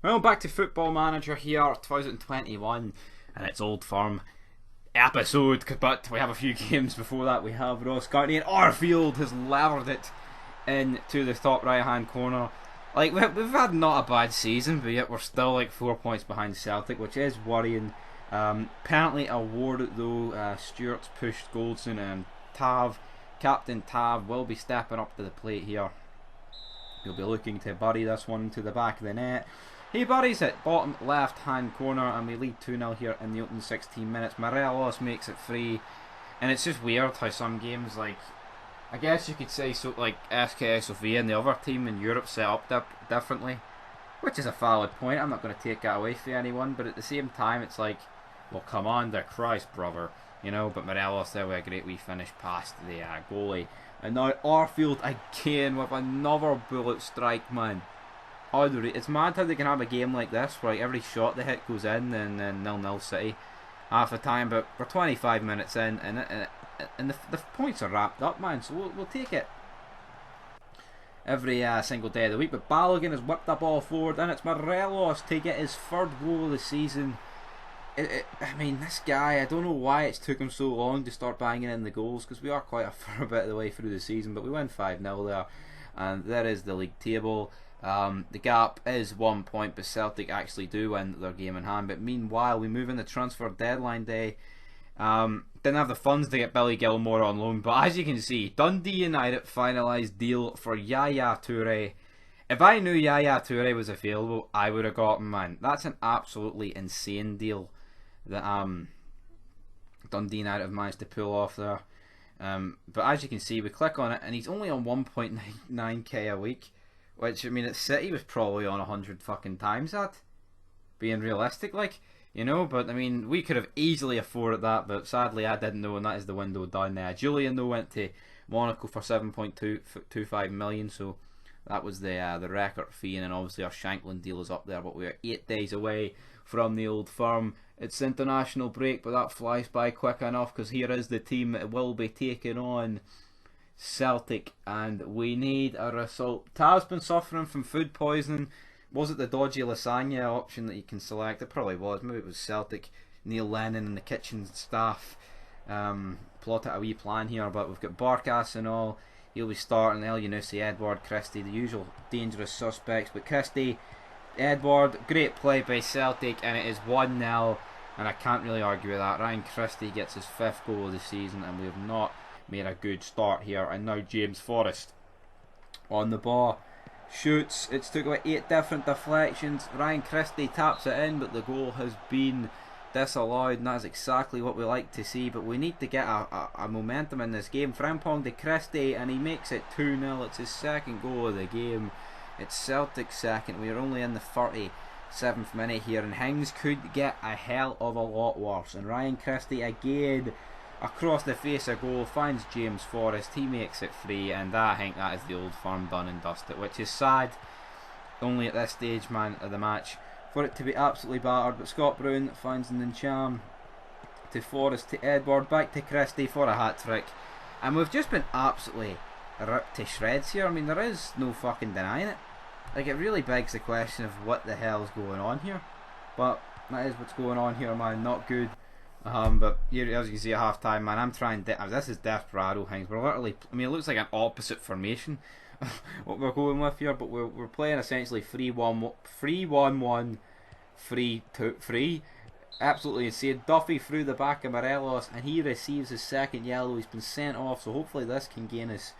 Well, back to Football Manager here, 2021, and it's Old Firm episode, but we have a few games before that. We have Ross County, and Arfield has levered it into the top right hand corner. Like, we've had not a bad season, but yet we're still like 4 points behind Celtic, which is worrying. Penalty awarded though. Stewart's pushed Goldson, and Captain Tav will be stepping up to the plate here. He'll be looking to bury this one into the back of the net. He buries it, bottom left hand corner, and we lead 2-0 here in the opening 16 minutes. Morelos makes it free, and it's just weird how some games, like, I guess you could say, so like SKS Sofia and the other team in Europe set up differently, which is a valid point. I'm not going to take that away from anyone, but at the same time, it's like, well, come on, the Christ, brother, you know. But Morelos there with a great wee finish past the goalie, and now Arfield again with another bullet strike, man. It's mad how they can have a game like this where like every shot they hit goes in, and then 0-0 City half the time. But we're 25 minutes in, and the points are wrapped up, man. So we'll take it every single day of the week. But Balogun has whipped the ball forward, and it's Morelos to get his third goal of the season. I mean, this guy, I don't know why it's took him so long to start banging in the goals, because we are quite a fair bit of the way through the season. But we win 5-0 there, and there is the league table. The gap is 1 point, but Celtic actually do win their game in hand. But meanwhile, we move into transfer deadline day. Didn't have the funds to get Billy Gilmore on loan, but as you can see, Dundee United finalised deal for Yaya Toure. If I knew Yaya Toure was available, I would have got him, man. That's an absolutely insane deal that Dundee United have managed to pull off there. But as you can see, we click on it, and he's only on 1.9k a week. Which, I mean, at City was probably on 100 fucking times that. Being realistic, like, you know. But, I mean, we could have easily afforded that, but sadly I didn't know, and that is the window down there. Julian, though, went to Monaco for 7.25 million, so that was the record fee. And then obviously our Shankland deal is up there, but we're 8 days away from the Old Firm. It's international break, but that flies by quick enough, because here is the team that will be taking on Celtic, and we need a result. Tav's been suffering from food poisoning. Was it the dodgy lasagna option that you can select? It probably was. Maybe it was Celtic. Neil Lennon and the kitchen staff plotted a wee plan here, but we've got Barkas and all. He'll be starting. El Yunusi, Edward, Christie, the usual dangerous suspects. But Christie, Edward, great play by Celtic, and it is 1-0, and I can't really argue with that. Ryan Christie gets his 5th goal of the season, and we have not made a good start here. And now James Forrest on the ball, shoots. It's took about 8 different deflections. Ryan Christie taps it in, but the goal has been disallowed, and that's exactly what we like to see. But we need to get a momentum in this game. Frimpong to Christie, and he makes it 2-0. It's his 2nd goal of the game. It's Celtic's 2nd. We are only in the 37th minute here, and things could get a hell of a lot worse. And Ryan Christie again, across the face of goal, finds James Forrest. He makes it free, and I think that is the Old Firm done and dusted, which is sad only at this stage, man, of the match, for it to be absolutely battered. But Scott Brown finds an Ncham to Forrest to Edward, back to Christie for a hat-trick, and we've just been absolutely ripped to shreds here. I mean, there is no fucking denying it. Like, it really begs the question of what the hell's going on here, but that is what's going on here, man. Not good. But here, as you can see at half time, man, I'm trying. This is Desperado things. We're literally, I mean, it looks like an opposite formation what we're going with here, but we're playing essentially 3-1-1, 3-1-1, 3-2-3. Absolutely insane. Duffy through the back of Morelos, and he receives his 2nd yellow. He's been sent off, so hopefully this can gain us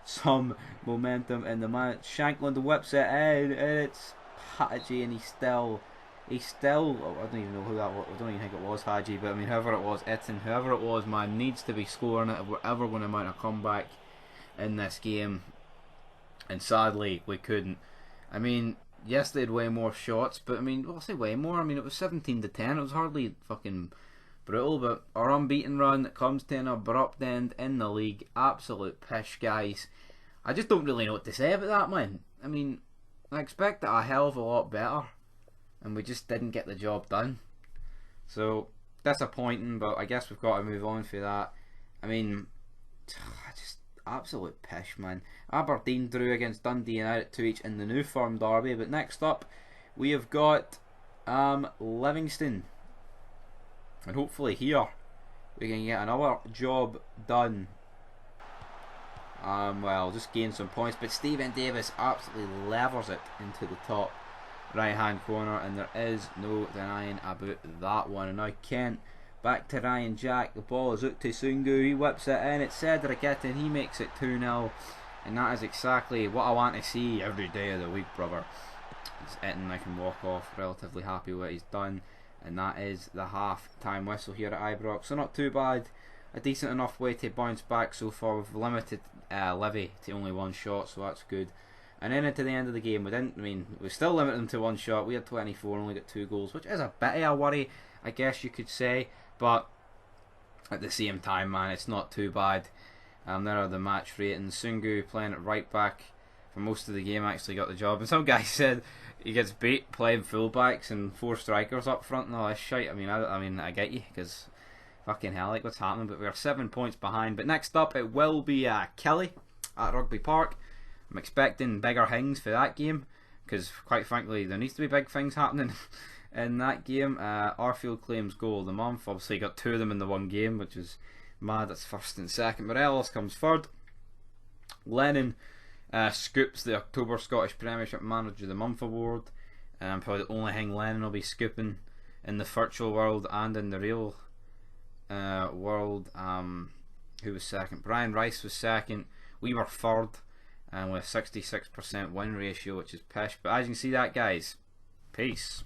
some momentum in the match. Shankland whips it in, and it's Hadji, and he's still, oh, I don't even know who that was. I don't even think it was Hadji, but I mean, whoever it was, Etten, whoever it was, man, needs to be scoring it if we're ever going to mount a comeback in this game. And sadly, we couldn't. I mean, yes, they had way more shots, but I mean, well, I'll say way more. I mean, it was 17-10. It was hardly fucking brutal, but our unbeaten run comes to an abrupt end in the league. Absolute pish, guys. I just don't really know what to say about that, man. I mean, I expected a hell of a lot better, and we just didn't get the job done. So, disappointing, but I guess we've got to move on for that. I mean, just absolute pish, man. Aberdeen drew against Dundee United 2 each in the New Firm derby, but next up we have got Livingston, and hopefully here we can get another job done. Well, just gain some points, but Stephen Davis absolutely levers it into the top right hand corner, and there is no denying about that one. And now Kent back to Ryan Jack, the ball is out to Sungu, he whips it in, it's Cedric Itten, he makes it 2-0, and that is exactly what I want to see every day of the week, brother. It's Itten, I can walk off relatively happy with what he's done, and that is the half time whistle here at Ibrox. So not too bad, a decent enough way to bounce back so far. We've limited Livy to only one shot, so that's good. And then into the end of the game, we still limited them to one shot. We had 24 and only got 2 goals, which is a bit of a worry, I guess you could say. But at the same time, man, it's not too bad. There are the match ratings. Sungu playing at right back for most of the game actually got the job. And some guy said he gets beat playing fullbacks and 4 strikers up front and all this shit. I get you, because fucking hell, like, what's happening? But we're 7 points behind. But next up, it will be Kelly at Rugby Park. I'm expecting bigger things for that game, because quite frankly there needs to be big things happening in that game. Arfield claims goal of the month. Obviously got 2 of them in the one game, which is mad. That's first and second. Morelos comes third. Lennon scoops the October Scottish Premiership Manager of the Month award. Probably the only thing Lennon will be scooping in the virtual world and in the real world. Who was second? Brian Rice was second. We were third, and with a 66% win ratio, which is pish. But as you can see that, guys, peace.